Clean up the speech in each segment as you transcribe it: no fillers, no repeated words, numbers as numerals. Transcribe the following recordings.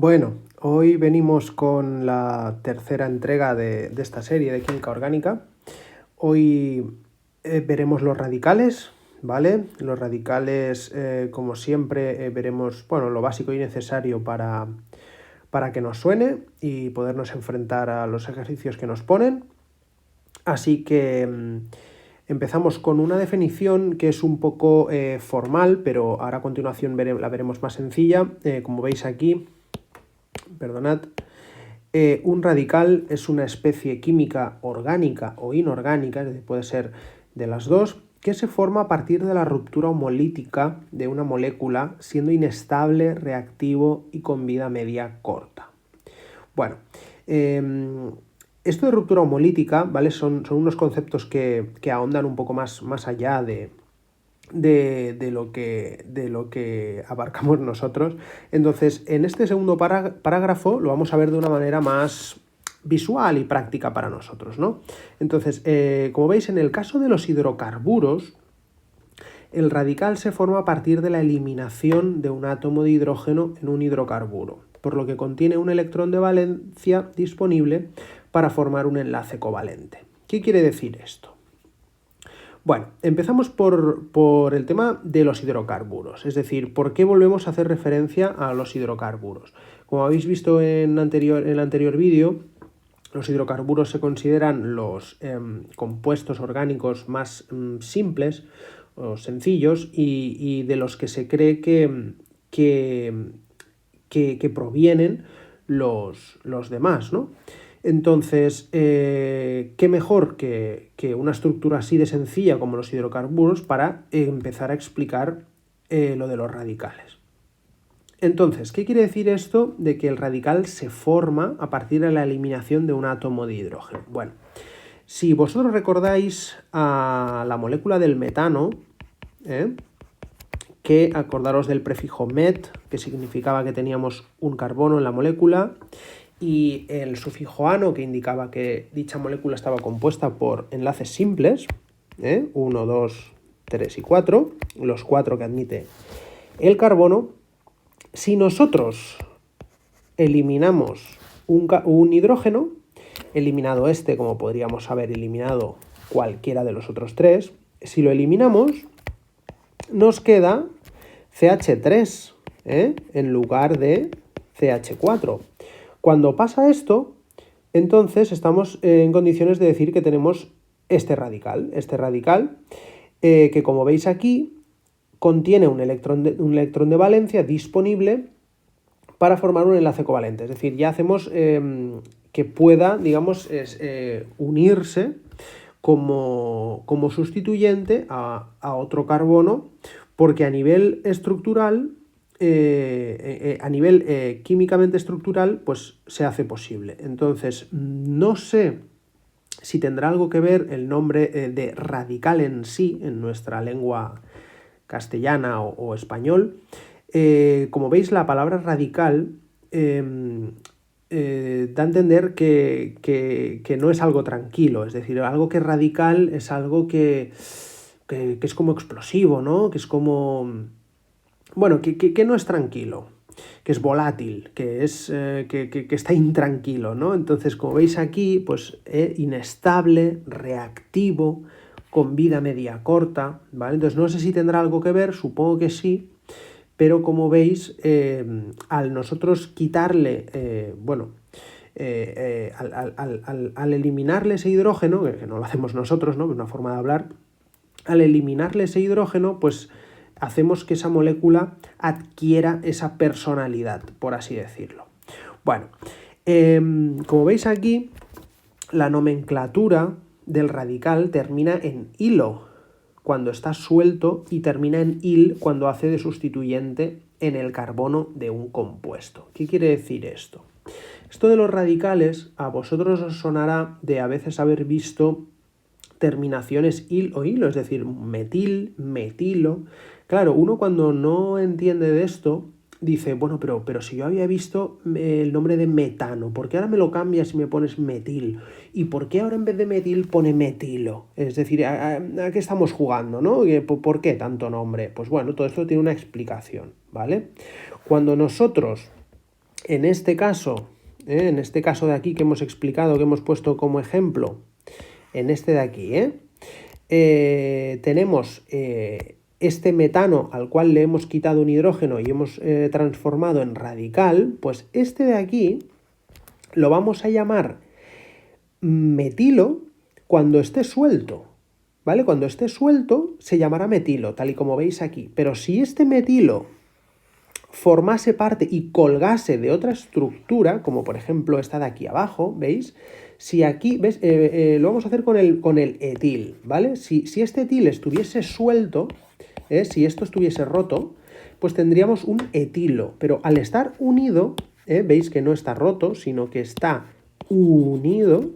Bueno, hoy venimos con la tercera entrega de esta serie de química orgánica. Hoy veremos los radicales, ¿vale? Los radicales, como siempre, veremos, bueno, lo básico y necesario para que nos suene y podernos enfrentar a los ejercicios que nos ponen. Así que empezamos con una definición que es un poco formal, pero ahora a continuación la veremos más sencilla. Como veis aquí, perdonad, un radical es una especie química orgánica o inorgánica, es decir, puede ser de las dos, que se forma a partir de la ruptura homolítica de una molécula, siendo inestable, reactivo y con vida media corta. Bueno, esto de ruptura homolítica, ¿vale? Son unos conceptos que ahondan un poco más allá de lo que abarcamos nosotros. Entonces, en este segundo parágrafo lo vamos a ver de una manera más visual y práctica para nosotros, ¿no? Entonces, como veis, en el caso de los hidrocarburos, el radical se forma a partir de la eliminación de un átomo de hidrógeno en un hidrocarburo, por lo que contiene un electrón de valencia disponible para formar un enlace covalente. ¿Qué quiere decir esto? Bueno, empezamos por el tema de los hidrocarburos, es decir, ¿por qué volvemos a hacer referencia a los hidrocarburos? Como habéis visto en el anterior vídeo, los hidrocarburos se consideran los compuestos orgánicos más simples o sencillos y de los que se cree que provienen los demás, ¿no? Entonces, ¿qué mejor que una estructura así de sencilla como los hidrocarburos para empezar a explicar lo de los radicales? Entonces, ¿qué quiere decir esto de que el radical se forma a partir de la eliminación de un átomo de hidrógeno? Bueno, si vosotros recordáis a la molécula del metano, que acordaros del prefijo met, que significaba que teníamos un carbono en la molécula, y el sufijo ano, que indicaba que dicha molécula estaba compuesta por enlaces simples, 1, 2, 3 y 4, los 4 que admite el carbono. Si nosotros eliminamos un hidrógeno, eliminado este como podríamos haber eliminado cualquiera de los otros tres, si lo eliminamos, nos queda CH3 en lugar de CH4. Cuando pasa esto, entonces estamos en condiciones de decir que tenemos este radical que, como veis aquí, contiene un electrón de valencia disponible para formar un enlace covalente. Es decir, ya hacemos que pueda, digamos, unirse como sustituyente a otro carbono, porque a nivel estructural, a nivel químicamente estructural, pues se hace posible. Entonces, no sé si tendrá algo que ver el nombre de radical en sí, en nuestra lengua castellana o español. Como veis, la palabra radical da a entender que no es algo tranquilo, es decir, algo que es radical es algo que es como explosivo, ¿no? Que es como... Bueno, que no es tranquilo, que es volátil, que está intranquilo, ¿no? Entonces, como veis aquí, pues inestable, reactivo, con vida media corta, ¿vale? Entonces, no sé si tendrá algo que ver, supongo que sí, pero como veis, al nosotros quitarle, al eliminarle ese hidrógeno, que no lo hacemos nosotros, ¿no? Es una forma de hablar, al eliminarle ese hidrógeno, pues hacemos que esa molécula adquiera esa personalidad, por así decirlo. Bueno, como veis aquí, la nomenclatura del radical termina en hilo cuando está suelto y termina en il cuando hace de sustituyente en el carbono de un compuesto. ¿Qué quiere decir esto? Esto de los radicales a vosotros os sonará de a veces haber visto terminaciones il o hilo, es decir, metil, metilo. Claro, uno cuando no entiende de esto dice, bueno, pero si yo había visto el nombre de metano, ¿por qué ahora me lo cambias y me pones metil? ¿Y por qué ahora en vez de metil pone metilo? Es decir, ¿a qué estamos jugando, no? ¿Por qué tanto nombre? Pues bueno, todo esto tiene una explicación, ¿vale? Cuando nosotros en este caso de aquí que hemos explicado, que hemos puesto como ejemplo, en este de aquí, tenemos este metano al cual le hemos quitado un hidrógeno y hemos transformado en radical, pues este de aquí lo vamos a llamar metilo cuando esté suelto, ¿vale? Cuando esté suelto se llamará metilo, tal y como veis aquí. Pero si este metilo formase parte y colgase de otra estructura, como por ejemplo esta de aquí abajo, ¿veis? Si aquí, ¿ves? Lo vamos a hacer con el etil, ¿vale? Si este etil estuviese suelto, si esto estuviese roto, pues tendríamos un etilo, pero al estar unido, veis que no está roto, sino que está unido,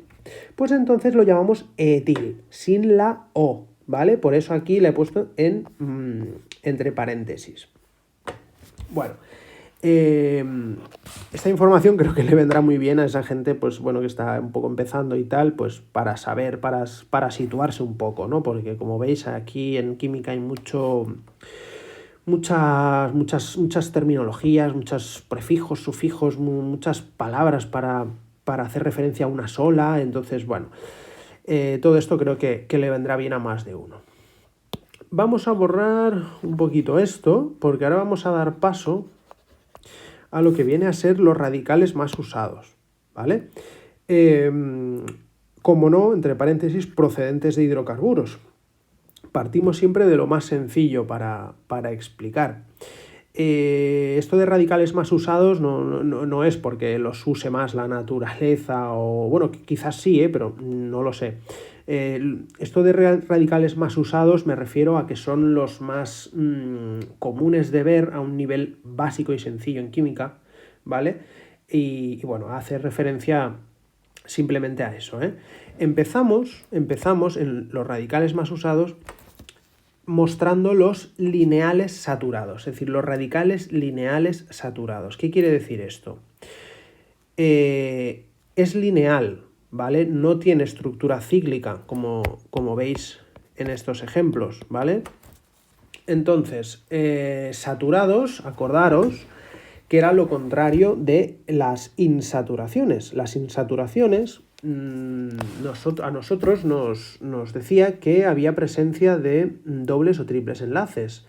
pues entonces lo llamamos etil, sin la O, ¿vale? Por eso aquí le he puesto entre paréntesis. Bueno, esta información creo que le vendrá muy bien a esa gente, pues bueno, que está un poco empezando y tal, pues para saber, para situarse un poco, ¿no? Porque como veis aquí en química hay muchas terminologías, muchos prefijos, sufijos, muchas palabras para hacer referencia a una sola. Entonces, bueno, todo esto creo que le vendrá bien a más de uno. Vamos a borrar un poquito esto, porque ahora vamos a dar paso a lo que viene a ser los radicales más usados, ¿vale? Como no, entre paréntesis, procedentes de hidrocarburos. Partimos siempre de lo más sencillo para explicar. Esto de radicales más usados no es porque los use más la naturaleza, o bueno, quizás sí, pero no lo sé. Esto de radicales más usados me refiero a que son los más comunes de ver a un nivel básico y sencillo en química, ¿vale? Y bueno, hace referencia simplemente a eso, Empezamos en los radicales más usados mostrando los lineales saturados, es decir, los radicales lineales saturados. ¿Qué quiere decir esto? Es lineal, ¿vale? No tiene estructura cíclica, como veis en estos ejemplos, ¿vale? Entonces, saturados, acordaros que era lo contrario de las insaturaciones. Las insaturaciones a nosotros nos decía que había presencia de dobles o triples enlaces.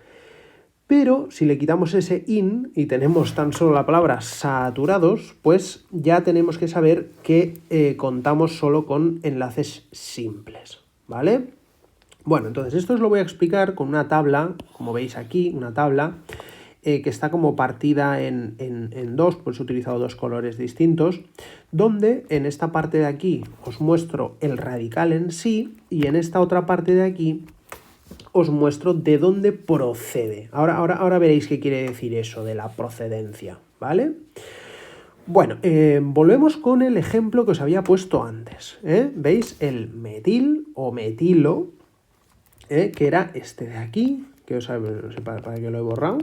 Pero si le quitamos ese in y tenemos tan solo la palabra saturados, pues ya tenemos que saber que contamos solo con enlaces simples, ¿vale? Bueno, entonces esto os lo voy a explicar con una tabla, como veis aquí, una tabla que está como partida en dos, pues he utilizado dos colores distintos, donde en esta parte de aquí os muestro el radical en sí y en esta otra parte de aquí os muestro de dónde procede. Ahora veréis qué quiere decir eso de la procedencia, ¿vale? Bueno, volvemos con el ejemplo que os había puesto antes, ¿Veis? El metil o metilo, que era este de aquí, que os no sé para qué lo he borrado,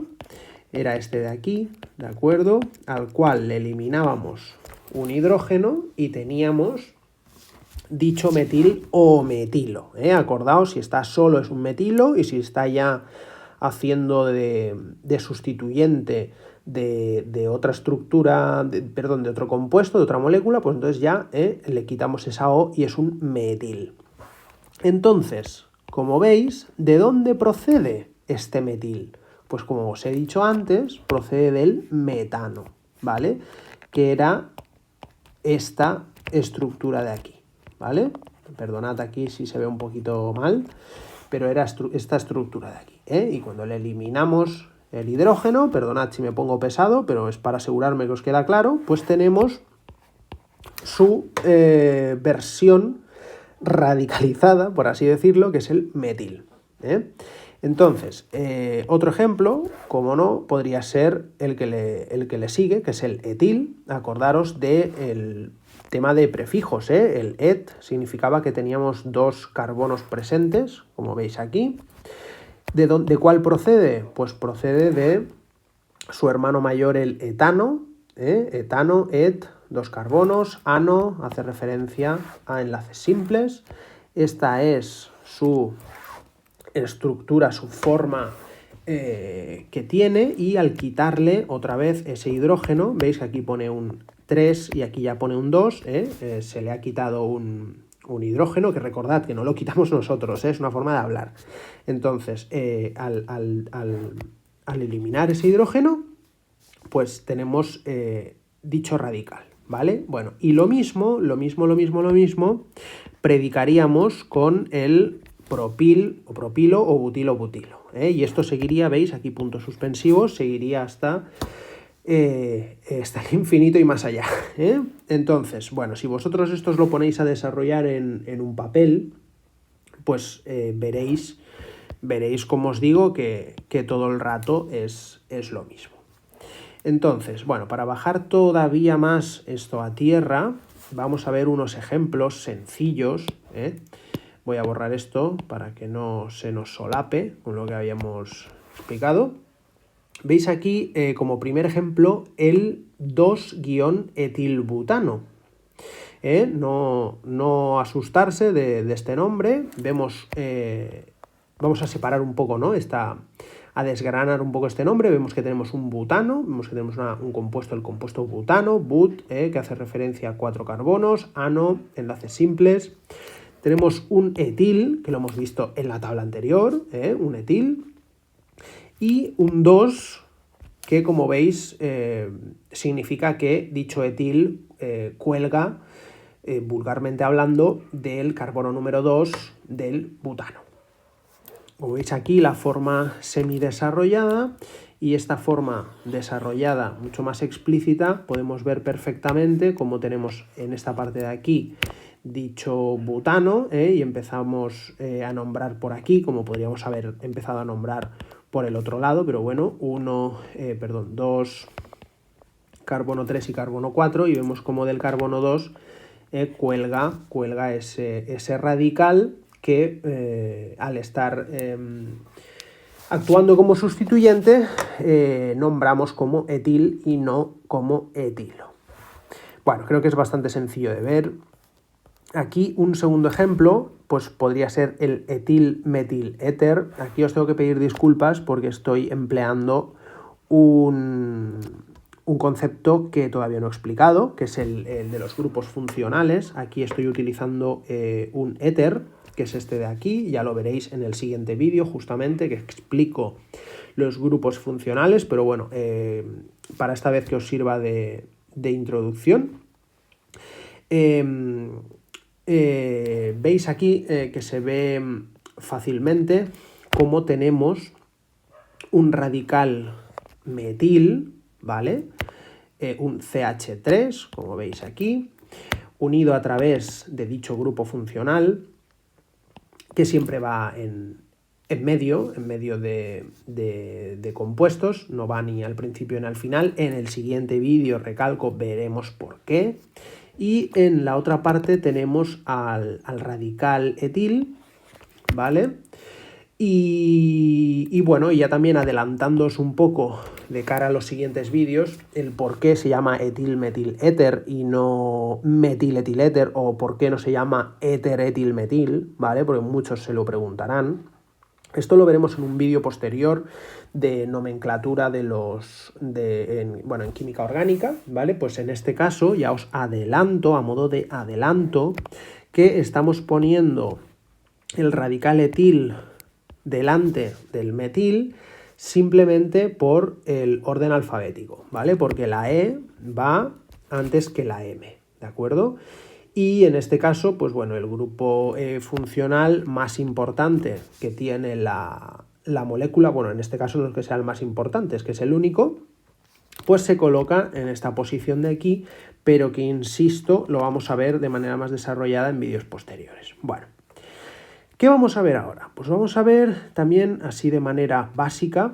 era este de aquí, ¿de acuerdo? Al cual le eliminábamos un hidrógeno y teníamos dicho metil o metilo, Acordaos, si está solo es un metilo y si está ya haciendo de sustituyente de otra estructura, de otro compuesto, de otra molécula, pues entonces ya le quitamos esa O y es un metil. Entonces, como veis, ¿de dónde procede este metil? Pues como os he dicho antes, procede del metano, ¿vale? Que era esta estructura de aquí, ¿vale? Perdonad aquí si se ve un poquito mal, pero era esta estructura de aquí, Y cuando le eliminamos el hidrógeno, perdonad si me pongo pesado, pero es para asegurarme que os queda claro, pues tenemos su versión radicalizada, por así decirlo, que es el metil, Entonces, otro ejemplo, como no, podría ser el que le sigue, que es el etil. Acordaros del tema de prefijos, El et significaba que teníamos dos carbonos presentes, como veis aquí. ¿De cuál procede? Pues procede de su hermano mayor, el etano, etano, et, dos carbonos, ano, hace referencia a enlaces simples. Esta es su estructura, su forma que tiene, y al quitarle otra vez ese hidrógeno, veis que aquí pone un 3 y aquí ya pone un 2, se le ha quitado un hidrógeno, que recordad que no lo quitamos nosotros, es una forma de hablar. Entonces, al eliminar ese hidrógeno, pues tenemos dicho radical, ¿vale? Bueno, y lo mismo predicaríamos con el propil o propilo o butilo. Y esto seguiría, veis, aquí puntos suspensivos, seguiría hasta el infinito y más allá. Entonces, bueno, si vosotros estos lo ponéis a desarrollar en un papel, pues veréis, como os digo, que todo el rato es lo mismo. Entonces, bueno, para bajar todavía más esto a tierra, vamos a ver unos ejemplos sencillos. Voy a borrar esto para que no se nos solape con lo que habíamos explicado. Veis aquí, como primer ejemplo, el 2-etilbutano. No asustarse de este nombre. Vemos, vamos a separar un poco, ¿no? A desgranar un poco este nombre. Vemos que tenemos un butano, vemos que tenemos un compuesto, el compuesto butano, but, que hace referencia a 4 carbonos, ano, enlaces simples. Tenemos un etil, que lo hemos visto en la tabla anterior, un etil, y un 2, que como veis significa que dicho etil cuelga, vulgarmente hablando, del carbono número 2 del butano. Como veis aquí, la forma semidesarrollada, y esta forma desarrollada mucho más explícita, podemos ver perfectamente cómo tenemos en esta parte de aquí dicho butano, y empezamos a nombrar por aquí, como podríamos haber empezado a nombrar por el otro lado, pero bueno, 2, carbono 3 y carbono 4, y vemos como del carbono 2 cuelga ese radical que al estar actuando como sustituyente nombramos como etil y no como etilo. Bueno, creo que es bastante sencillo de ver. Aquí un segundo ejemplo, pues podría ser el etil-metil-éter. Aquí os tengo que pedir disculpas porque estoy empleando un concepto que todavía no he explicado, que es el de los grupos funcionales. Aquí estoy utilizando un éter, que es este de aquí, ya lo veréis en el siguiente vídeo justamente, que explico los grupos funcionales, pero bueno, para esta vez que os sirva de introducción. Veis aquí que se ve fácilmente cómo tenemos un radical metil, ¿vale? Un CH3, como veis aquí, unido a través de dicho grupo funcional, que siempre va en medio de compuestos, no va ni al principio ni al final. En el siguiente vídeo, recalco, veremos por qué. Y en la otra parte tenemos al radical etil, ¿vale? Y bueno, ya también adelantándoos un poco de cara a los siguientes vídeos, el por qué se llama etil-metil-éter y no metil-etil-éter, o por qué no se llama éter-etil-metil, ¿vale? Porque muchos se lo preguntarán. Esto lo veremos en un vídeo posterior de nomenclatura en química orgánica, ¿vale? Pues en este caso ya os adelanto, a modo de adelanto, que estamos poniendo el radical etil delante del metil simplemente por el orden alfabético, ¿vale? Porque la E va antes que la M, ¿de acuerdo? Y en este caso, pues bueno, el grupo funcional más importante que tiene la molécula, bueno, en este caso no es que sea el más importante, es que es el único, pues se coloca en esta posición de aquí, pero que, insisto, lo vamos a ver de manera más desarrollada en vídeos posteriores. Bueno, ¿qué vamos a ver ahora? Pues vamos a ver también, así de manera básica,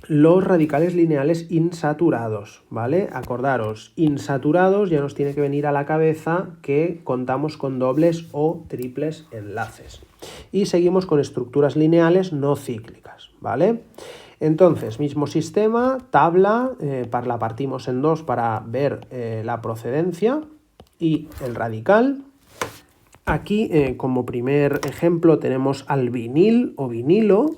los radicales lineales insaturados, ¿vale? Acordaros, insaturados ya nos tiene que venir a la cabeza que contamos con dobles o triples enlaces. Y seguimos con estructuras lineales no cíclicas, ¿vale? Entonces, mismo sistema, tabla, la partimos en dos para ver la procedencia y el radical. Aquí, como primer ejemplo, tenemos al vinil o vinilo,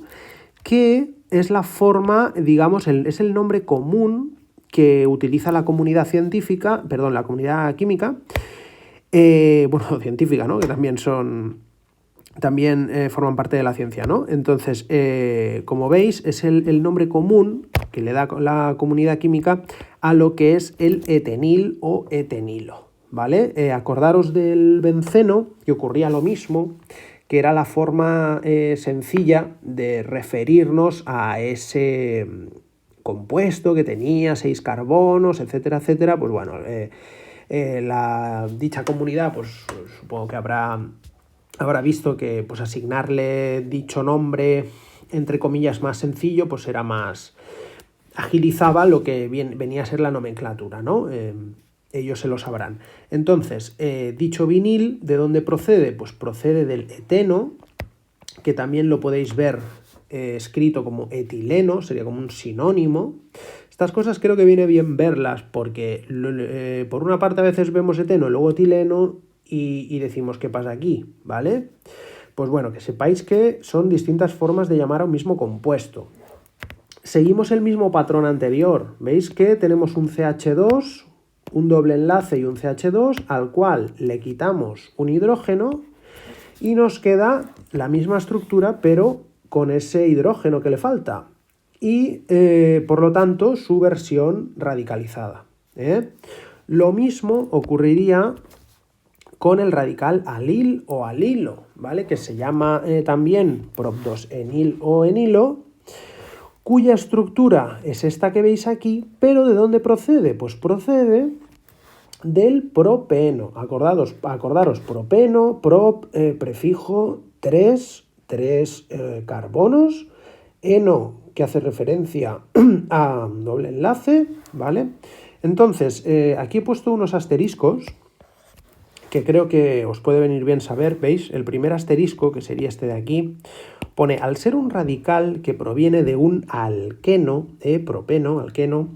que es la forma, digamos, es el nombre común que utiliza la comunidad científica, perdón, la comunidad química, bueno, científica, ¿no? Que también forman parte de la ciencia, ¿no? Entonces, como veis, es el nombre común que le da la comunidad química a lo que es el etenil o etenilo, ¿vale? Acordaros del benceno, que ocurría lo mismo, que era la forma sencilla de referirnos a ese compuesto que tenía 6 carbonos, etcétera, etcétera. Pues bueno, dicha comunidad, pues supongo que habrá visto que pues asignarle dicho nombre, entre comillas, más sencillo, pues era más... agilizaba lo que venía a ser la nomenclatura, ¿no? Ellos se lo sabrán. Entonces, dicho vinil, ¿de dónde procede? Pues procede del eteno, que también lo podéis ver escrito como etileno, sería como un sinónimo. Estas cosas creo que viene bien verlas, porque por una parte a veces vemos eteno y luego etileno y decimos, ¿qué pasa aquí? ¿Vale? Pues bueno, que sepáis que son distintas formas de llamar a un mismo compuesto. Seguimos el mismo patrón anterior. ¿Veis que tenemos un CH2, un doble enlace y un CH2, al cual le quitamos un hidrógeno y nos queda la misma estructura, pero con ese hidrógeno que le falta? Y, por lo tanto, su versión radicalizada. Lo mismo ocurriría con el radical alil o alilo, ¿vale? Que se llama también prop2-enil o enilo, cuya estructura es esta que veis aquí, pero ¿de dónde procede? Pues procede del propeno. Acordaros, propeno, prefijo 3 carbonos, eno, que hace referencia a doble enlace, ¿vale? Entonces, aquí he puesto unos asteriscos que creo que os puede venir bien saber. ¿Veis? El primer asterisco, que sería este de aquí, pone, al ser un radical que proviene de un alqueno, propeno, alqueno,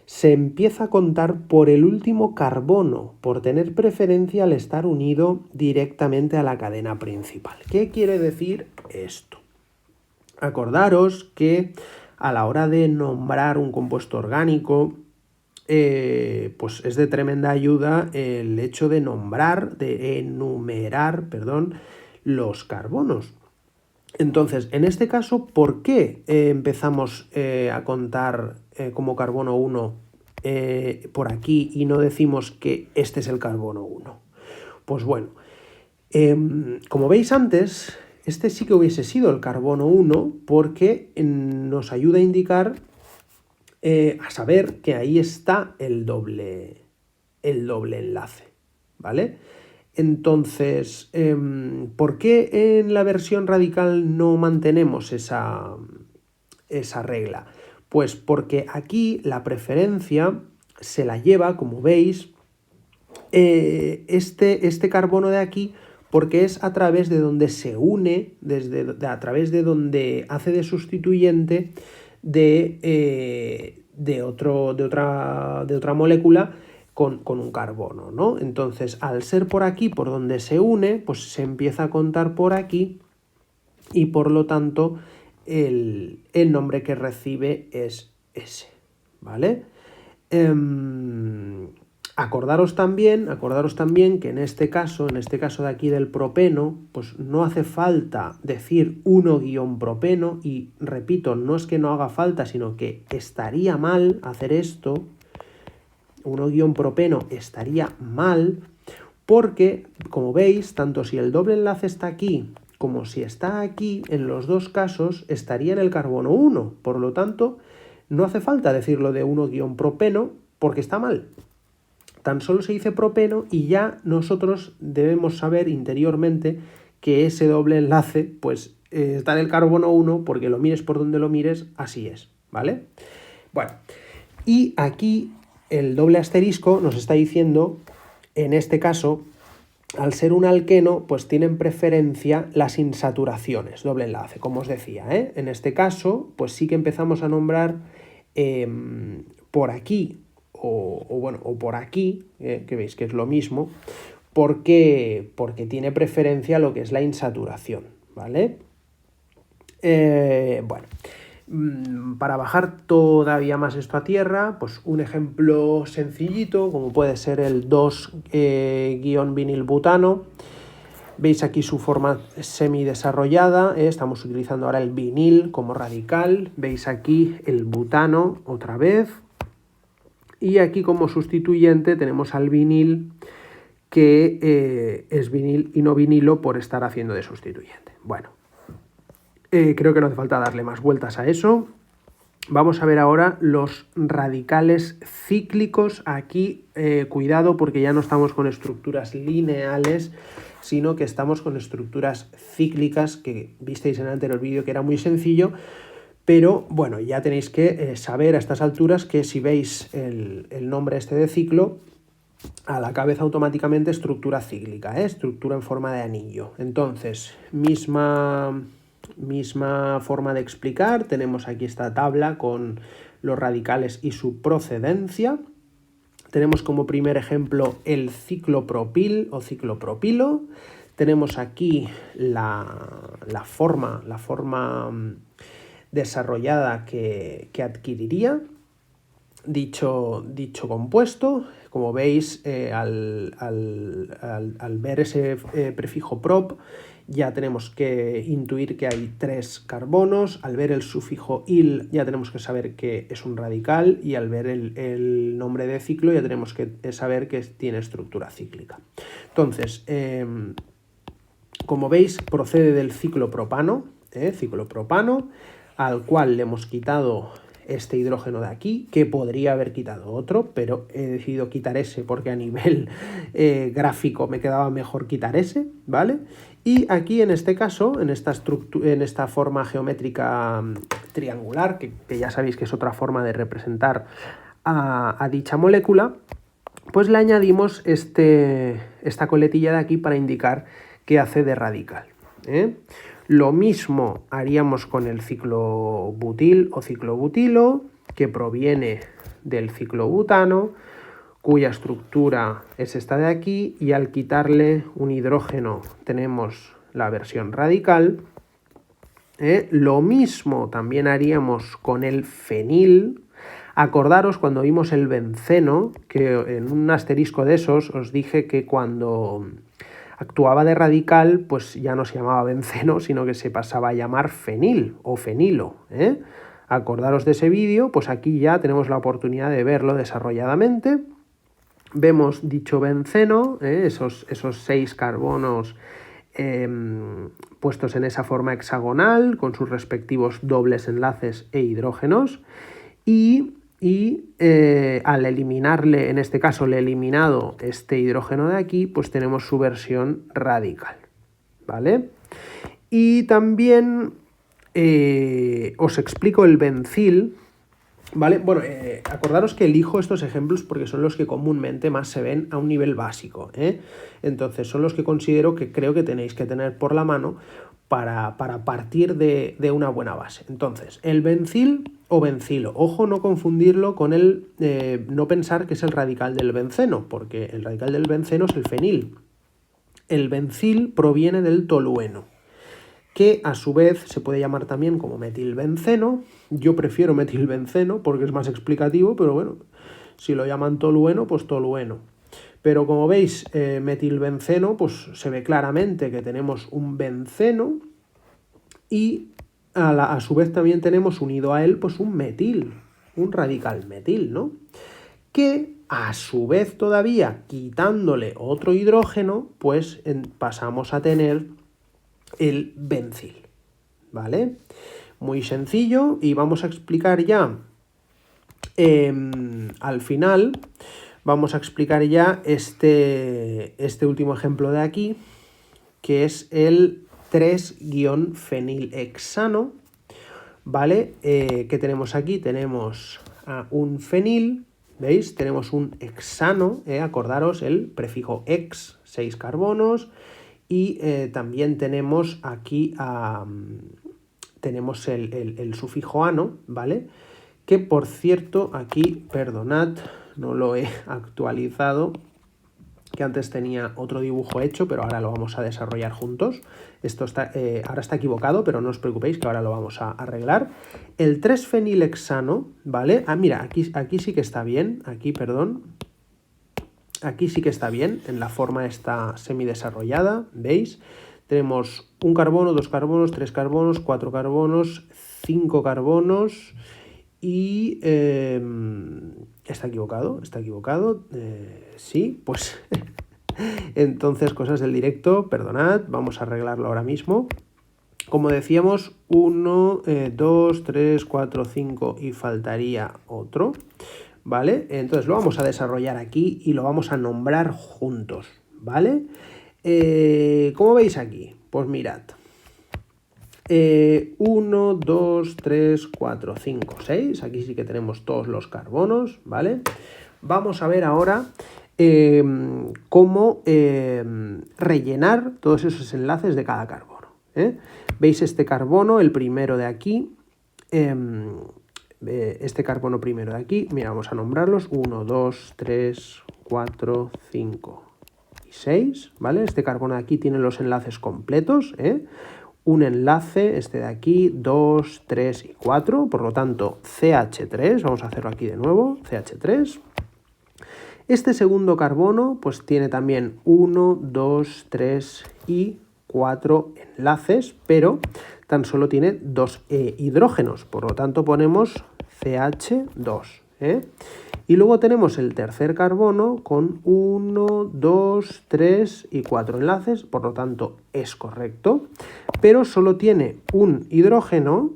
se empieza a contar por el último carbono, por tener preferencia al estar unido directamente a la cadena principal. ¿Qué quiere decir esto? Acordaros que a la hora de nombrar un compuesto orgánico, pues es de tremenda ayuda el hecho de enumerar, los carbonos. Entonces, en este caso, ¿por qué empezamos a contar como carbono 1 por aquí y no decimos que este es el carbono 1? Pues bueno, como veis antes, este sí que hubiese sido el carbono 1 porque nos ayuda a indicar, a saber que ahí está el doble enlace, ¿vale? Entonces, ¿por qué en la versión radical no mantenemos esa regla? Pues porque aquí la preferencia se la lleva, como veis, este carbono de aquí, porque es a través de donde se une, a través de donde hace de sustituyente de otra molécula con un carbono, ¿no? Entonces, al ser por aquí por donde se une, pues se empieza a contar por aquí y por lo tanto el nombre que recibe es ese, ¿vale? Acordaros también que en este caso de aquí del propeno, pues no hace falta decir 1-propeno, y repito, no es que no haga falta, sino que estaría mal hacer esto. 1-propeno estaría mal porque, como veis, tanto si el doble enlace está aquí como si está aquí, en los dos casos estaría en el carbono 1. Por lo tanto, no hace falta decirlo de 1-propeno porque está mal. Tan solo se dice propeno y ya nosotros debemos saber interiormente que ese doble enlace pues está en el carbono 1 porque lo mires por donde lo mires, así es, ¿vale? Bueno, y aquí el doble asterisco nos está diciendo, en este caso, al ser un alqueno, pues tienen preferencia las insaturaciones, doble enlace, como os decía, ¿eh? En este caso, pues sí que empezamos a nombrar por aquí, o por aquí, que veis que es lo mismo, porque tiene preferencia lo que es la insaturación, ¿vale? Bueno, Para bajar todavía más esto a tierra, pues un ejemplo sencillito, como puede ser el 2-vinilbutano. Veis aquí su forma semidesarrollada, estamos utilizando ahora el vinil como radical. Veis aquí el butano otra vez. Y aquí como sustituyente tenemos al vinil, que es vinil y no vinilo por estar haciendo de sustituyente. Bueno, creo que no hace falta darle más vueltas a eso. Vamos a ver ahora los radicales cíclicos. Aquí, cuidado, porque ya no estamos con estructuras lineales, sino que estamos con estructuras cíclicas, que visteis en el anterior vídeo que era muy sencillo, pero bueno, ya tenéis que saber a estas alturas que si veis el nombre este de ciclo, a la cabeza automáticamente estructura cíclica, estructura en forma de anillo. Entonces, misma forma de explicar, tenemos aquí esta tabla con los radicales y su procedencia. Tenemos como primer ejemplo el ciclopropil o ciclopropilo. Tenemos aquí la forma desarrollada que adquiriría dicho compuesto. Como veis, al ver ese prefijo prop, ya tenemos que intuir que hay 3 carbonos. Al ver el sufijo il, ya tenemos que saber que es un radical, y al ver el nombre de ciclo, ya tenemos que saber que tiene estructura cíclica. Entonces, como veis, procede del ciclopropano, al cual le hemos quitado este hidrógeno de aquí, que podría haber quitado otro, pero he decidido quitar ese porque a nivel gráfico me quedaba mejor quitar ese, ¿vale? Y aquí en este caso, en esta forma geométrica triangular, que ya sabéis que es otra forma de representar a dicha molécula, pues le añadimos esta coletilla de aquí para indicar que hace de radical, ¿eh? Lo mismo haríamos con el ciclobutil o ciclobutilo, que proviene del ciclobutano, cuya estructura es esta de aquí, y al quitarle un hidrógeno tenemos la versión radical. Lo mismo también haríamos con el fenil. Acordaros cuando vimos el benceno, que en un asterisco de esos os dije que cuando actuaba de radical, pues ya no se llamaba benceno, sino que se pasaba a llamar fenil o fenilo, ¿eh? Acordaros de ese vídeo, pues aquí ya tenemos la oportunidad de verlo desarrolladamente. Vemos dicho benceno, esos 6 carbonos puestos en esa forma hexagonal, con sus respectivos dobles enlaces e hidrógenos, y al eliminarle, en este caso le he eliminado este hidrógeno de aquí, pues tenemos su versión radical, ¿vale? Y también os explico el bencil, ¿vale? Bueno, acordaros que elijo estos ejemplos porque son los que comúnmente más se ven a un nivel básico, ¿eh? Entonces son los que considero que creo que tenéis que tener por la mano para partir de una buena base. Entonces, el bencil o bencilo, ojo, no confundirlo con no pensar que es el radical del benceno, porque el radical del benceno es el fenil. El bencil proviene del tolueno, que a su vez se puede llamar también como metilbenceno. Yo prefiero metilbenceno porque es más explicativo, pero bueno, si lo llaman tolueno, pues tolueno. Pero como veis, metilbenceno, pues se ve claramente que tenemos un benceno, y a su vez también tenemos unido a él pues un metil, un radical metil, ¿no? Que a su vez todavía, quitándole otro hidrógeno, pues pasamos a tener el bencil, ¿vale? Muy sencillo, y vamos a explicar ya, al final, vamos a explicar ya este último ejemplo de aquí, que es el 3-fenilhexano, ¿vale? ¿Qué tenemos aquí? Tenemos un fenil, ¿veis? Tenemos un hexano, acordaros el prefijo hex, 6 carbonos, y también tenemos aquí tenemos el sufijo ano, ¿vale? Que por cierto, aquí, perdonad, no lo he actualizado, que antes tenía otro dibujo hecho, pero ahora lo vamos a desarrollar juntos. Esto está, ahora está equivocado, pero no os preocupéis que ahora lo vamos a arreglar. El 3-fenilhexano, ¿vale? Ah, mira, aquí sí que está bien, aquí, perdón. Aquí sí que está bien, en la forma esta semidesarrollada, ¿veis? Tenemos un carbono, 2 carbonos, 3 carbonos, 4 carbonos, 5 carbonos y... está equivocado, sí, pues... Entonces, cosas del directo, perdonad, vamos a arreglarlo ahora mismo. Como decíamos, 1, 2, 3, 4, 5 y faltaría otro, ¿vale? Entonces lo vamos a desarrollar aquí y lo vamos a nombrar juntos, ¿vale? ¿Cómo veis aquí? Pues mirad. 1, 2, 3, 4, 5, 6. Aquí sí que tenemos todos los carbonos, ¿vale? Vamos a ver ahora cómo rellenar todos esos enlaces de cada carbono. ¿Veis este carbono, el primero de aquí? Este carbono primero de aquí, mira, vamos a nombrarlos. 1, 2, 3, 4, 5 y 6, ¿vale? Este carbono de aquí tiene los enlaces completos, un enlace, este de aquí, 2, 3 y 4, por lo tanto CH3, vamos a hacerlo aquí de nuevo, CH3. Este segundo carbono pues tiene también 1, 2, 3 y 4 enlaces, pero tan solo tiene 2 hidrógenos, por lo tanto ponemos CH2. Y luego tenemos el tercer carbono con 1, 2, 3 y 4 enlaces, por lo tanto es correcto, pero solo tiene un hidrógeno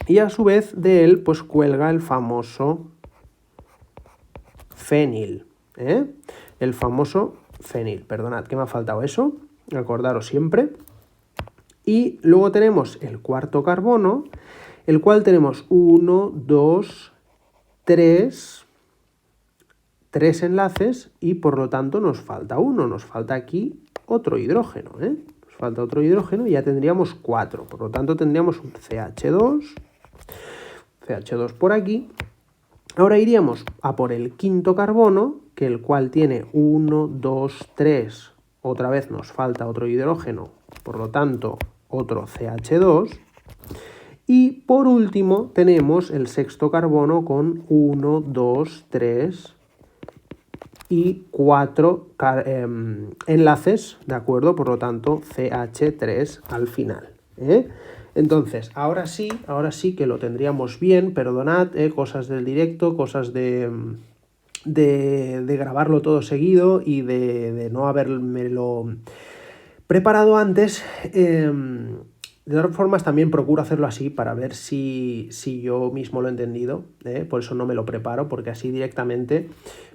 y a su vez de él pues cuelga el famoso fenil, el famoso fenil, perdonad que me ha faltado eso, acordaros siempre. Y luego tenemos el cuarto carbono, el cual tenemos 1, 2, 3 enlaces y por lo tanto nos falta uno, nos falta aquí otro hidrógeno, nos falta otro hidrógeno y ya tendríamos 4, por lo tanto tendríamos un CH2 por aquí. Ahora iríamos a por el quinto carbono, que el cual tiene 1, 2, 3, otra vez nos falta otro hidrógeno, por lo tanto otro CH2. Y por último tenemos el sexto carbono con 1, 2, 3 y 4 enlaces, ¿de acuerdo? Por lo tanto CH3 al final, Entonces, ahora sí que lo tendríamos bien, perdonad, cosas del directo, cosas de grabarlo todo seguido y de no habérmelo preparado antes. De todas formas, también procuro hacerlo así para ver si yo mismo lo he entendido, por eso no me lo preparo, porque así directamente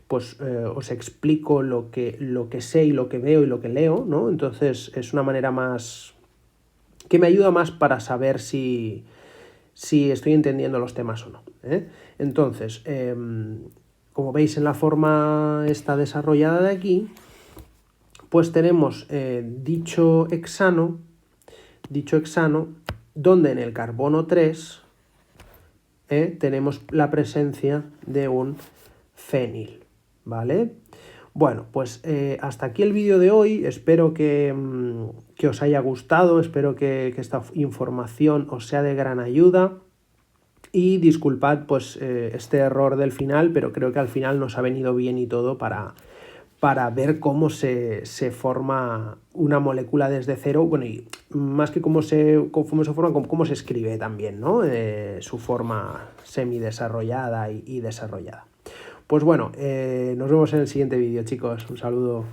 pues os explico lo que sé y lo que veo y lo que leo, ¿no? Entonces es una manera más... que me ayuda más para saber si estoy entendiendo los temas o no. Entonces, como veis en la forma esta desarrollada de aquí, pues tenemos dicho hexano, donde en el carbono 3 tenemos la presencia de un fenil, ¿vale? Bueno, pues hasta aquí el vídeo de hoy. Espero que os haya gustado, espero que esta información os sea de gran ayuda. Y disculpad pues este error del final, pero creo que al final nos ha venido bien y todo para ver cómo se forma una molécula desde cero, bueno, y más que cómo se forma, cómo se escribe también, ¿no? Su forma semidesarrollada y desarrollada. Pues bueno, nos vemos en el siguiente vídeo, chicos. Un saludo.